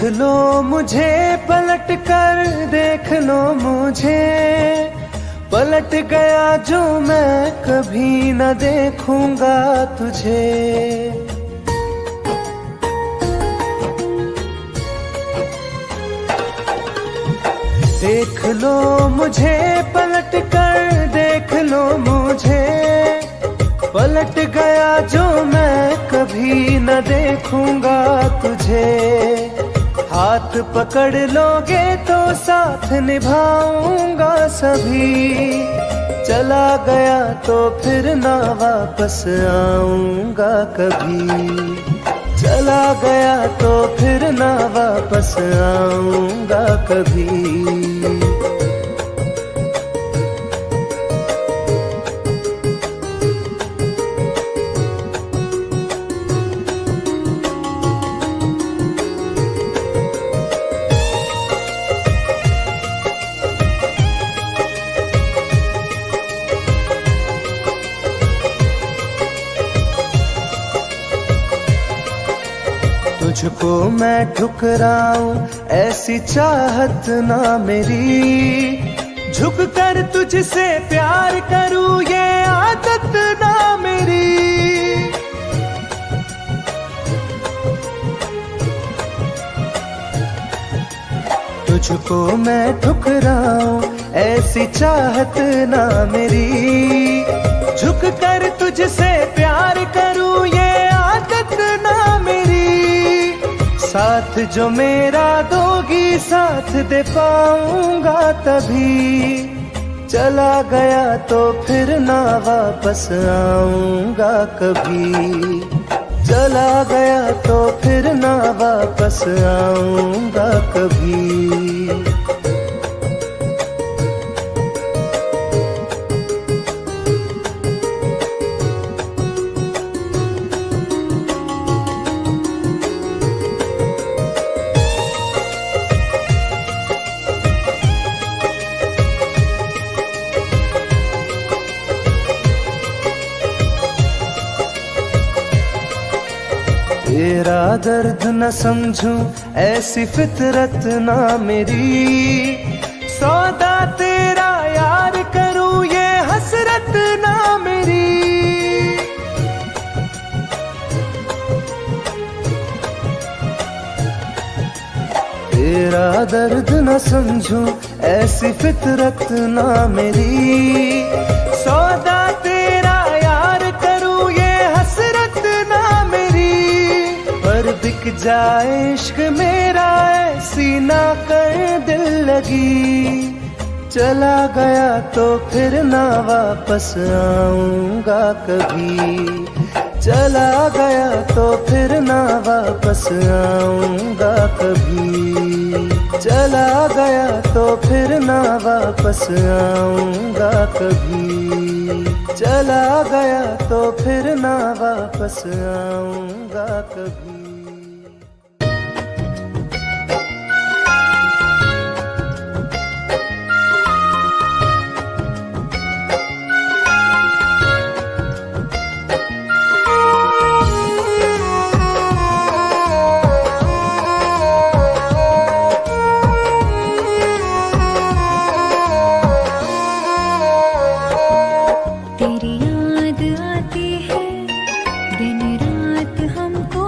लो मुझे पलट कर, देख लो मुझे, पलट गया जो मैं कभी न देखूंगा तुझे। देख लो मुझे पलट कर, देख लो मुझे, पलट गया जो मैं कभी न देखूंगा तुझे। हाथ पकड़ लोगे तो साथ निभाऊंगा सभी, चला गया तो फिर ना वापस आऊंगा कभी। चला गया तो फिर ना वापस आऊंगा कभी। तुझको मैं ठुकराऊं ऐसी चाहत ना मेरी, झुक कर तुझसे प्यार करूं ये आदत ना मेरी। तुझको मैं ठुकराऊं ऐसी चाहत ना मेरी, झुक कर तुझसे प्यार करूं ये आदत ना मेरी। साथ जो मेरा दोगी साथ दे पाऊंगा तभी, चला गया तो फिर ना वापस आऊंगा कभी। चला गया तो फिर ना वापस आऊंगा कभी। तेरा दर्द न समझूं ऐसी फितरत ना मेरी, सौदा तेरा यार करूं ये हसरत ना मेरी। तेरा दर्द न समझूं ऐसी फितरत ना मेरी, सौदा तेरा यार करूं ये हसरत ना मेरी। पर बिक जाए इश्क मेरा ऐसी ना कर दिल लगी, चला गया तो फिर ना वापस आऊंगा कभी। चला गया तो फिर ना वापस आऊंगा कभी। चला गया तो फिर ना वापस आऊंगा कभी। चला गया तो फिर ना वापस आऊंगा कभी। तेरी याद आती है दिन रात हमको।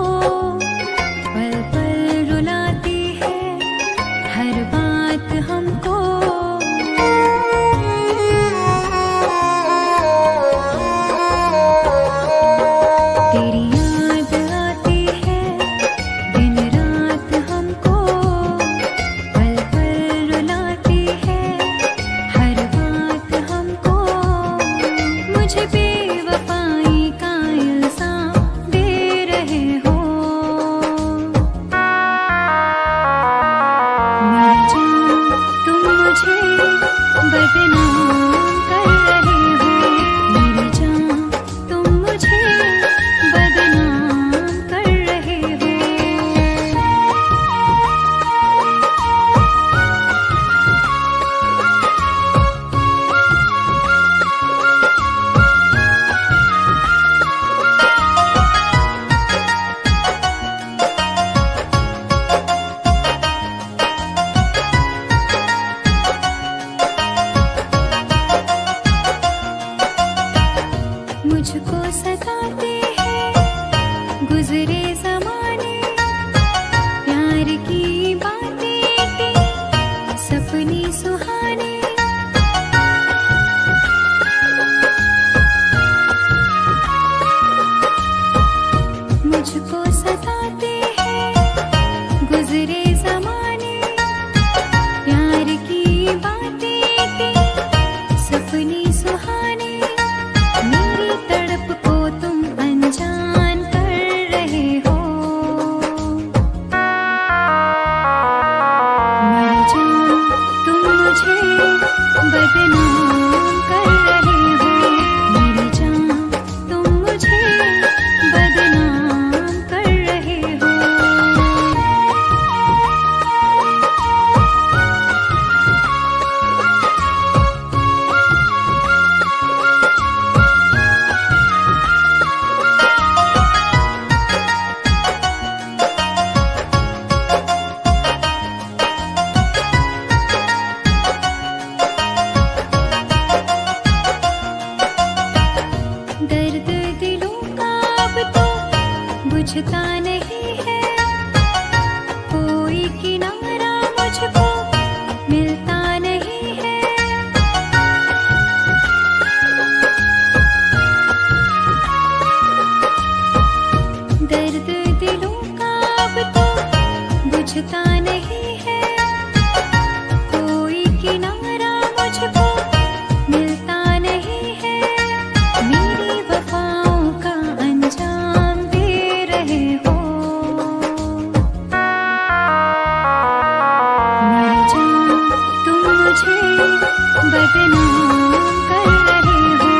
बदनाम कर रहे हो।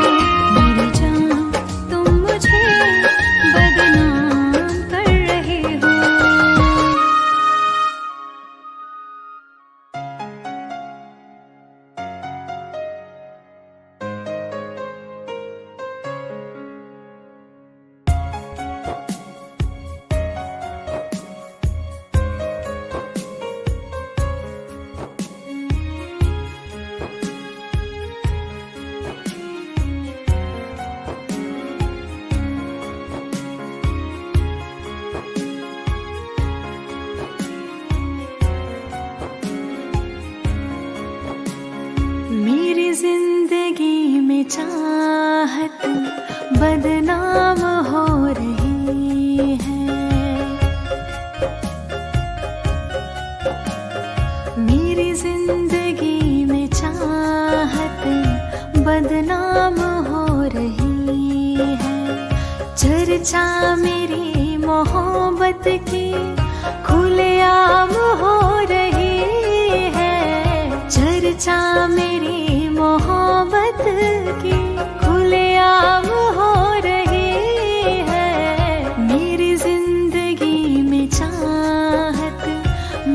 मेरी जान तुम मुझे बदनाम कर रहे हो। मेरी जिंदगी में चाहत बदनाम हो रही है। मेरी जिंदगी में चाहत बदनाम हो रही है। चर्चा मेरी मोहब्बत की खुलेआम हो रही है। चर्चा मेरी मोहब्बत की खुलेआम हो रही है। मेरी जिंदगी में चाहत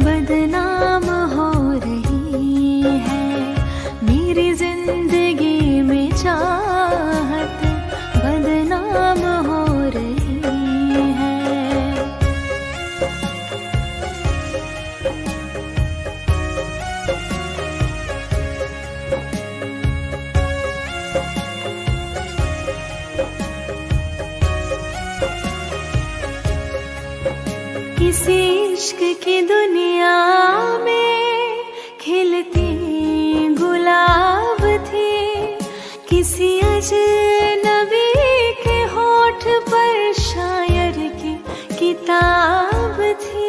बदनाम हो रही है। मेरी जिंदगी में चाहत बदनाम हो रही है। किसी इश्क की दुनिया में खिलती गुलाब थी। किसी अजनबी के होठ पर शायर की किताब थी।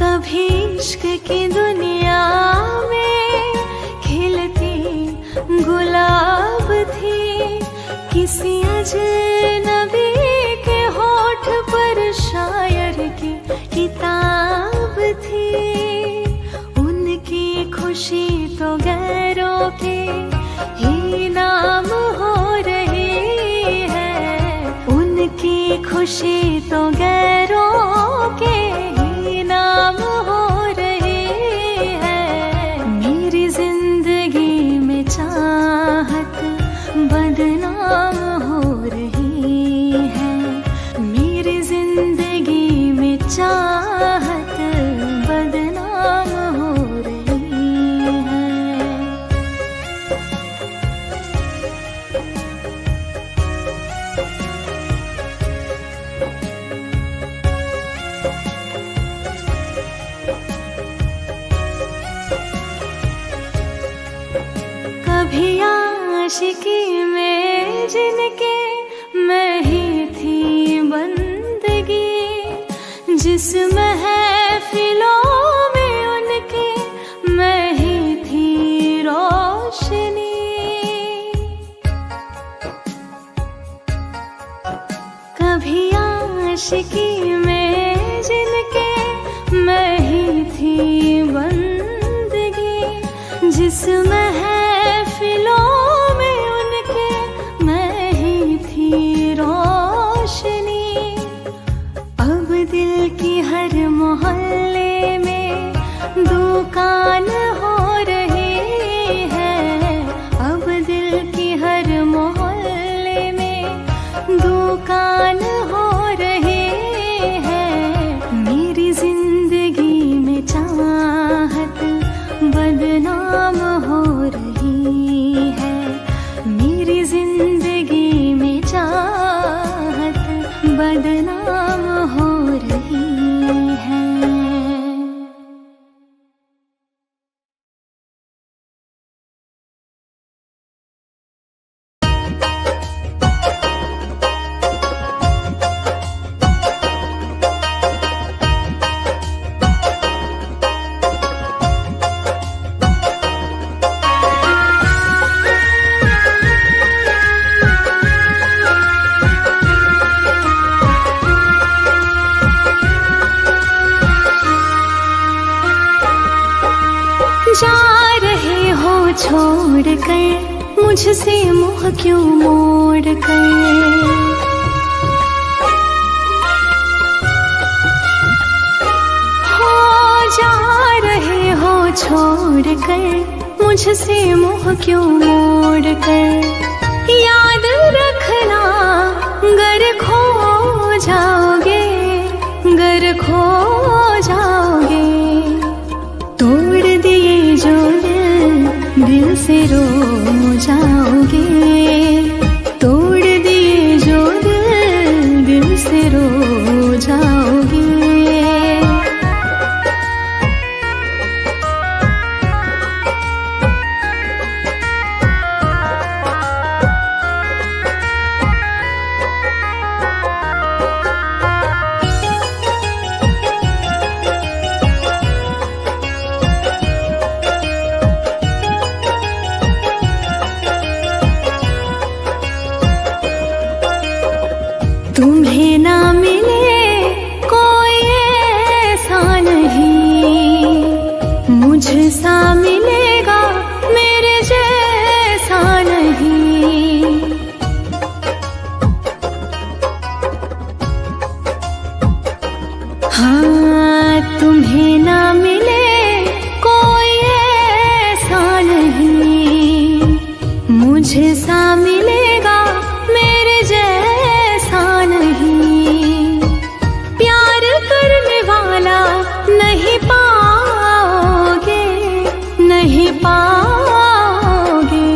कभी इश्क की दुनिया में खिलती गुलाब थी। किसी अजनबी के होठ पर शायर की किताब थी। उनकी खुशी तो गैरों के ही नाम हो रही है। उनकी खुशी तो गैरों के ही नाम हो रही है। मेरी जिंदगी में चाहत बदनाम हो रही है। मेरी जिंदगी में चाहत बदनाम हो रही है। कभी आशिकी में जिनके मैं ही थी बंदगी। जिस महफिलों में उनके मैं ही थी रोशनी। कभी आशिकी में जिनके मैं ही थी बंदगी। जिस महफिलों में उनके मैं ही थी रोशनी। अब दिल की हर मोहल्ले में दुकान हो रही है। अब दिल की हर मोहल्ले में दुकान हो रही है। मेरी जिंदगी में चाहत बदनाम हो रही है। मेरी जिंदगी में चाहत बदनाम हो रही है। छोड़ कर मुझसे मुँह क्यों मोड़ कर। जा रहे हो छोड़ कर मुझसे मुँह क्यों मोड़ कर। याद रखना गर खो जाओगे, गर खो जाओगे। तोड़ दिए जो दिल से रो जाओगे। तोड़ दिए जो दिल से रो जाओगे। तुम्हें ना मिले कोई ऐसा नहीं, मुझसा मिलेगा मेरे जैसा नहीं। हाँ तुम्हें ना मिले कोई ऐसा नहीं, मुझसा मिलेगा मेरे जैसा नहीं। प्यार करने वाला नहीं पाओगे, नहीं पाओगे।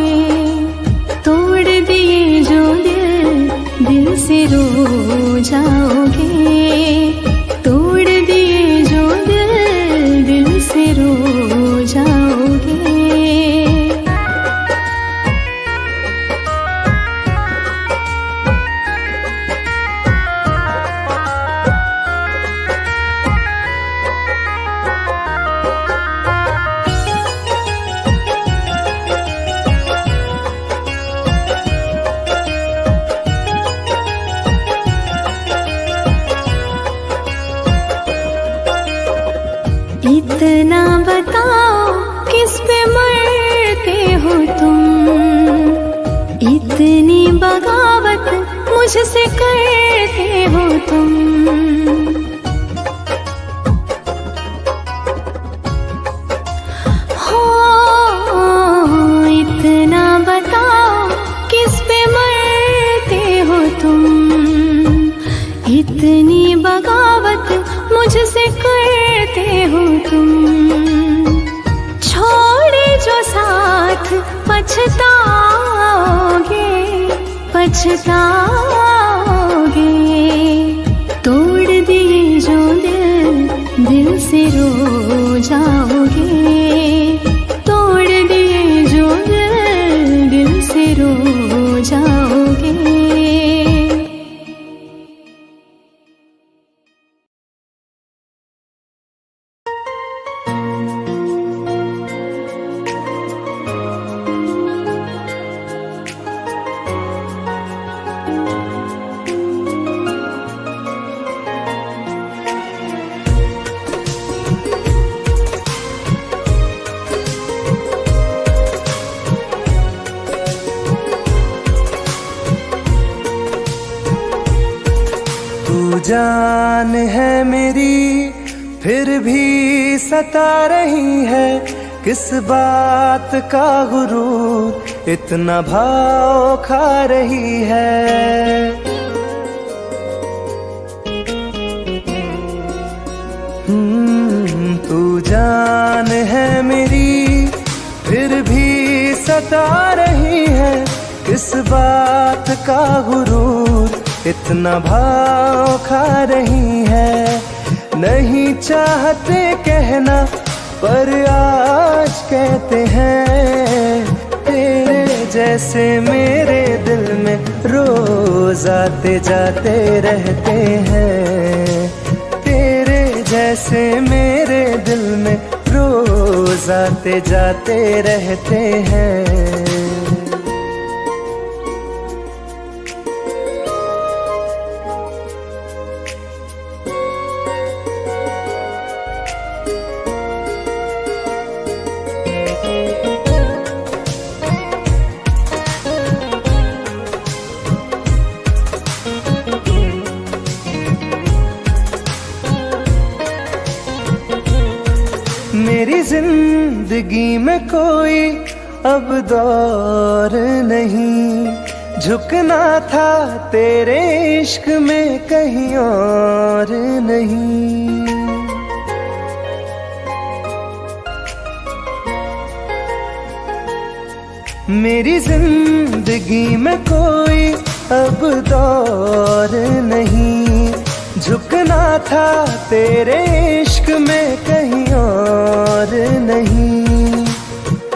तोड़ दिए जो दिल से रो जाओगे। तोड़ दिए जो दिल से रो जाओगे। इतना बताओ किस पे मरते हो तुम, इतनी बगावत मुझसे करते हो तुम। हो इतना बताओ किस पे मरते हो तुम, इतनी बगावत मुझसे करते हो तुम। छोड़े जो साथ पछताओगे, पछताओगे। तोड़ दिए जो दिल से रो जाओगे। तोड़ दिए जो दिल से रो जाओगे। जान है मेरी फिर भी सता रही है, किस बात का गुरूर इतना भाव खा रही है। तू जान है मेरी फिर भी सता रही है, किस बात का गुरूर इतना भाव खा रही है। नहीं चाहते कहना पर आज कहते हैं, तेरे जैसे मेरे दिल में रोज आते जाते रहते हैं। तेरे जैसे मेरे दिल में रोज आते जाते रहते हैं। मेरी जिंदगी में कोई अब दौर नहीं, झुकना था तेरे इश्क में कहीं और नहीं। मेरी जिंदगी में कोई अब दौर नहीं, झुकना था तेरे इश्क में कहीं और नहीं।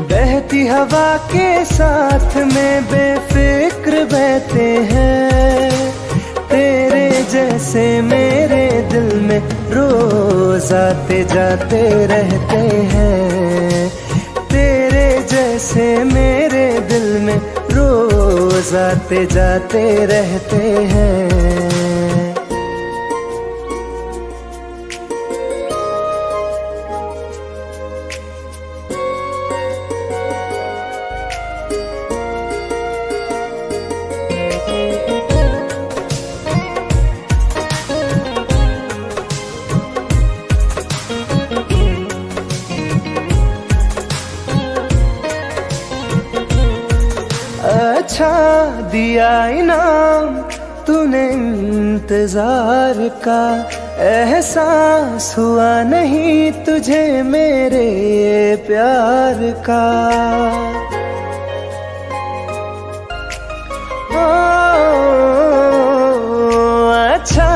बहती हवा के साथ में बेफिक्र बहते हैं, तेरे जैसे मेरे दिल में रोज आते जाते रहते हैं। तेरे जैसे मेरे दिल में रोज आते जाते रहते हैं। अच्छा दिया इनाम तूने इंतजार का, एहसास हुआ नहीं तुझे मेरे प्यार का। अच्छा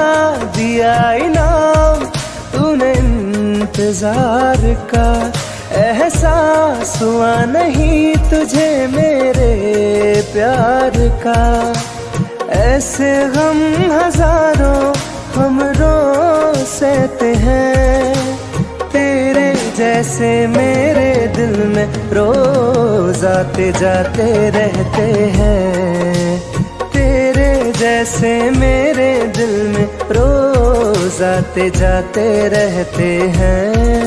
दिया इनाम तूने इंतजार का, एहसास हुआ नहीं तुझे मेरे प्यार का। ऐसे गम हजारों हम रोज सहते हैं, तेरे जैसे मेरे दिल में रोज आते जाते रहते हैं। तेरे जैसे मेरे दिल में रोज आते जाते रहते हैं।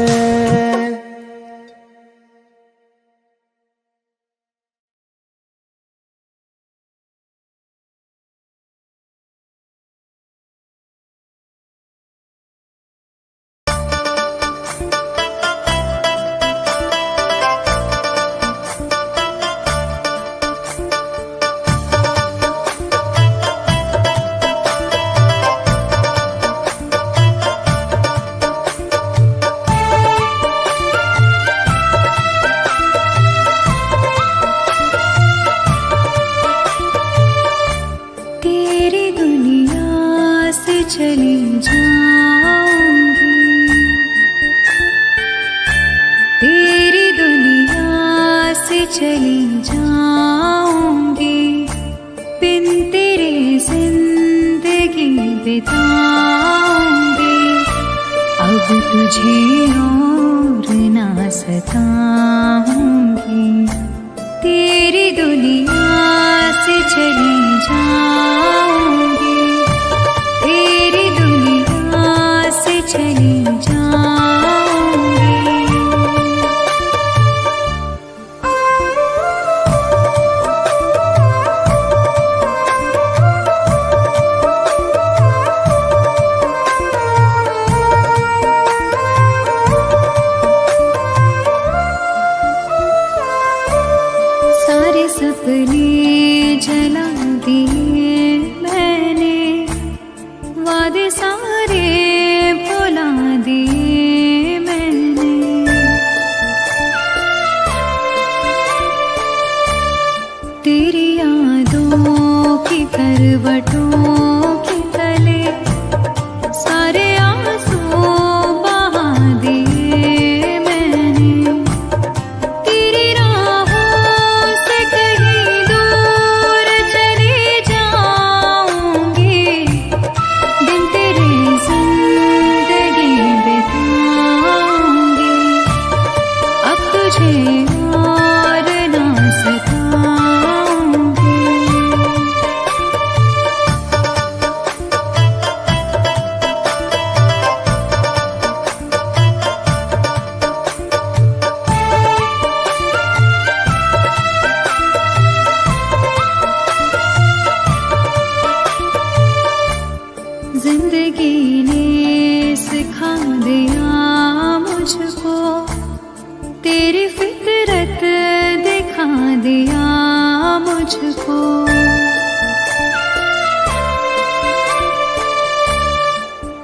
चली जाऊंगी, तेरी दुनिया से चली जाऊंगी, बिन तेरे जिंदगी बिताऊंगी। अब तुझे और ना सताऊंगी, तेरी दुनिया से चली जाऊंगी, तेरी दुनिया से चली जाऊंगी। सारे सपने जला दिए मैंने, वादे सारे भुला दिए मैंने। तेरी यादों की करवटों के तले सारे आंसू बहा दिए मैंने। तेरी राहों से कहीं दूर चली जाऊंगी, दिन तेरे जिंदगी बिताऊंगी। अब तुझे और ना सताऊंगी। जिंदगी ने सिखा दिया मुझको तेरी फितरत दिखा दिया मुझको।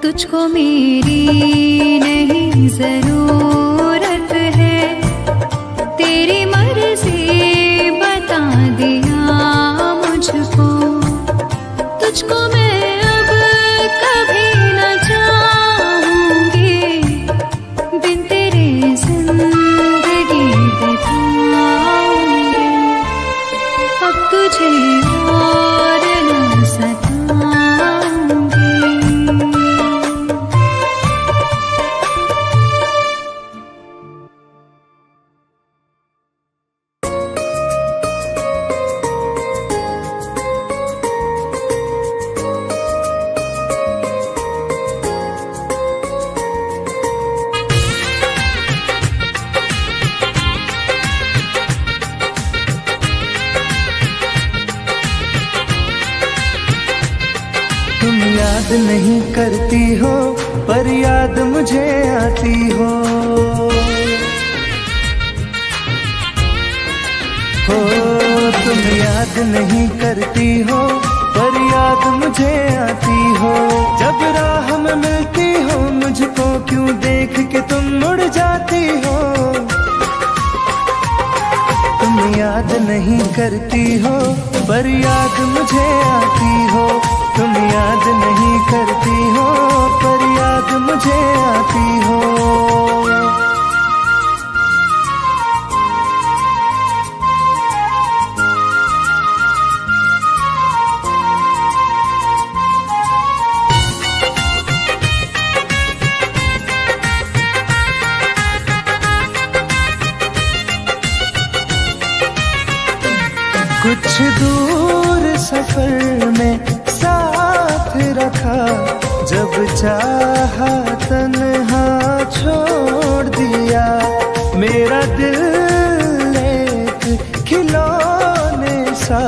तुझको मेरी नहीं जरूरत है, तेरी मर्जी बता दिया मुझको। तुझको मैं अब कभी न चाहूंगी, बिन तेरे जिंदगी बिताऊंगी। अब तुझे और न सताऊंगी। तुम याद नहीं करती हो पर याद मुझे आती हो। तुम याद नहीं करती हो पर याद मुझे आती हो। जब राह में मिलती हो मुझको क्यों देख के तुम मुड़ जाती हो। तुम याद नहीं करती हो पर याद मुझे आती हो। तुम याद नहीं करती हो पर याद मुझे आती हो। कुछ दूर सफर में साथ रखा, जब चाहा तन्हा छोड़ दिया। मेरा दिल एक खिलौने सा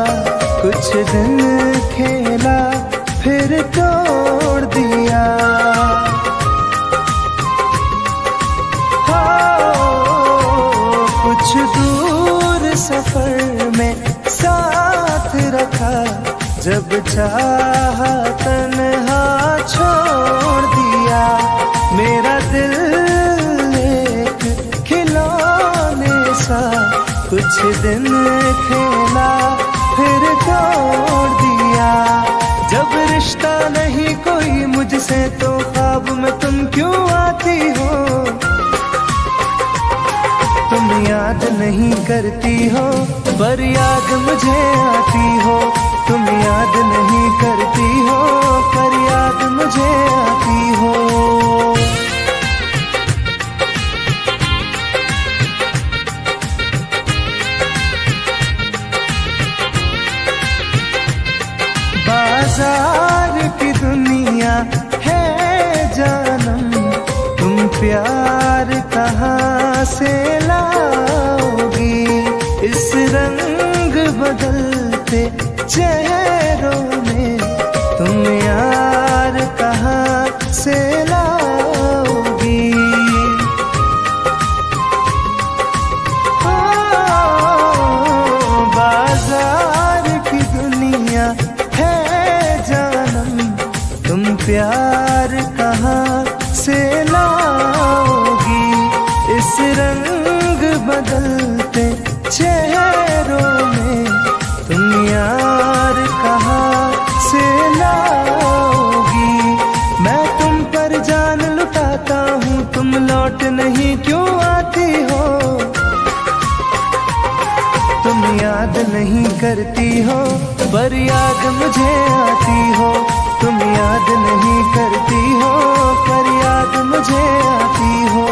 कुछ दिन खेला फिर तोड़ दिया। कुछ दूर सफर में साथ रखा, जब चाहा तन्हा छोड़ दिया। मेरा दिल एक खिलौने सा कुछ दिन खेला फिर तोड़ दिया। जब रिश्ता नहीं कोई मुझसे तो ख्वाब में तुम क्यों आती हो। तुम याद नहीं करती हो पर याद मुझे आती हो। तुम याद नहीं करती हो पर याद मुझे आती हो। बाजार की दुनिया है जानम, तुम प्यार कहाँ से लाओगी। इस रंग बदलते चेहरों में तुम यार कहाँ से लाओगी। बाजार की दुनिया है जानम, तुम प्यार कहाँ से लाओगी। इस रंग बदलते चेहरों में तुम यार कहाँ से लाओगी। मैं तुम पर जान लुटाता हूँ, तुम लौट नहीं क्यों आती हो। तुम याद नहीं करती हो पर याद मुझे आती हो। तुम याद नहीं करती हो पर याद मुझे आती हो।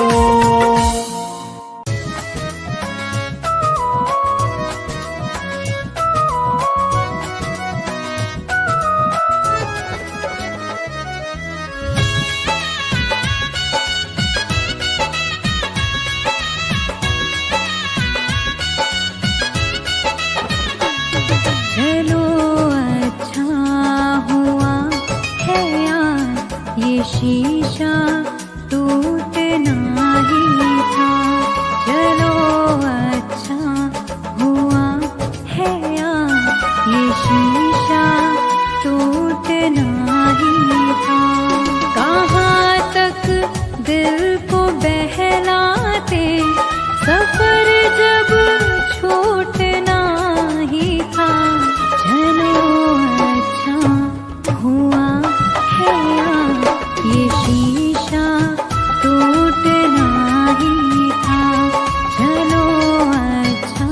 चलो अच्छा हुआ है यार को बहलाते, सफर जब छूटना ही था। चलो अच्छा हुआ है ये शीशा टूटना ही था। चलो अच्छा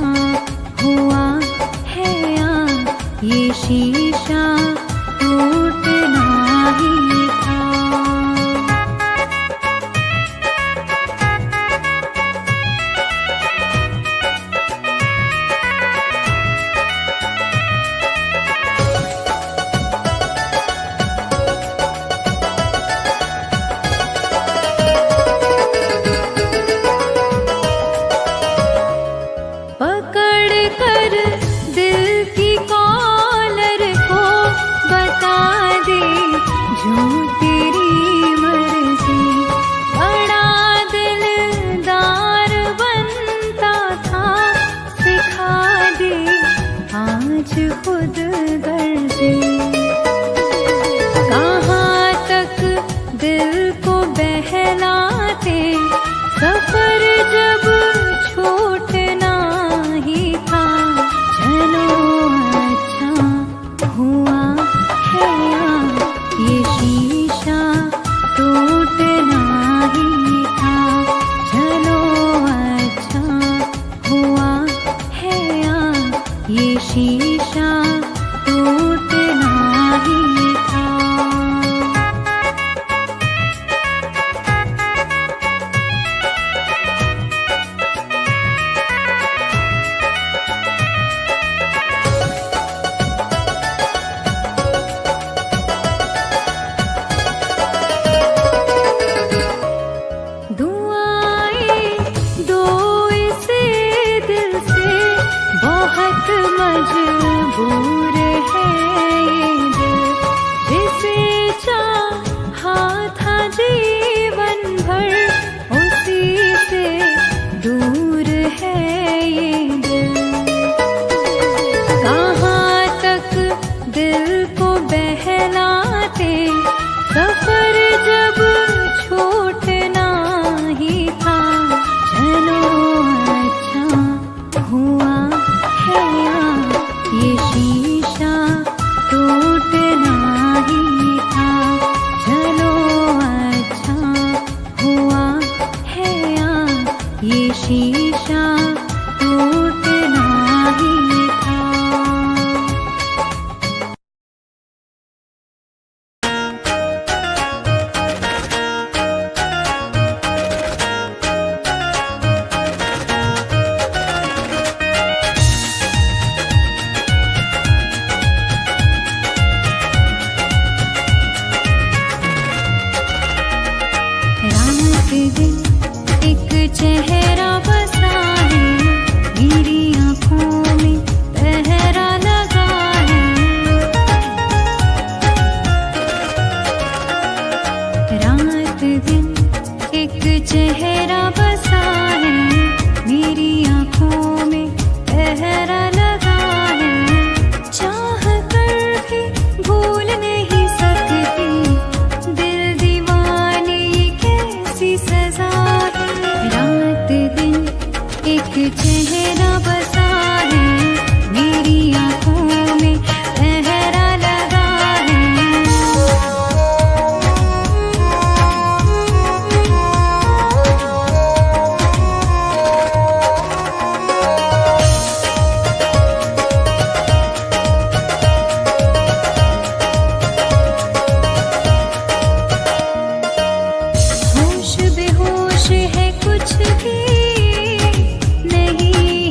हुआ है ये शीशा टूटना ही था। पकड़ कर दिल की कॉलर को बता दे जो तेरी मर्जी। बड़ा दिलदार बनता था, सिखा दे आज खुद गर्जी। कहाँ तक दिल को बहलाते, सफर जब छूटना ही था। चलो अच्छा हुआ है ये शीशा टूटना ही था। चलो अच्छा हुआ है ये शीशा टूटना ही था। दुआएं दो इसे दिल से, बहुत मजबूर है ये दिल। जिसे चाहा था जीवन भर, उसी से दूर है ये दिल। कहाँ तक दिल को बहलाते, सफर जब छूटना ही था। चलो अच्छा हुआ है ये शीशा टूटना ही था। चलो अच्छा हुआ है ये शीशा टूटना ही था। रात दिन एक चेहरा बसा है, मेरी आँखों में पहरा लगा है। रात दिन एक चेहरा बसा है, मेरी आँखों में पहरा लगा है। चाह कर भी भूल नहीं सकती, दिल दीवाने कैसी सजा है। रात दिन एक चेहरा बसा है, मेरी आँखों में पहरा लगा है। होश बेहोश है, कुछ भी नहीं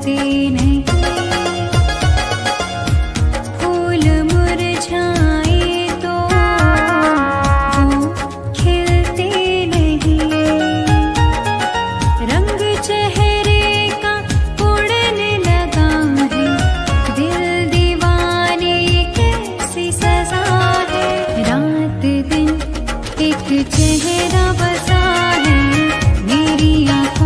खिलते नहीं, फूल मुरझाए तो वो खिलते नहीं, रंग चेहरे का उड़ने लगा है, दिल दीवाने कैसी सजा है, रात दिन एक चेहरा बसा है मेरी आँखों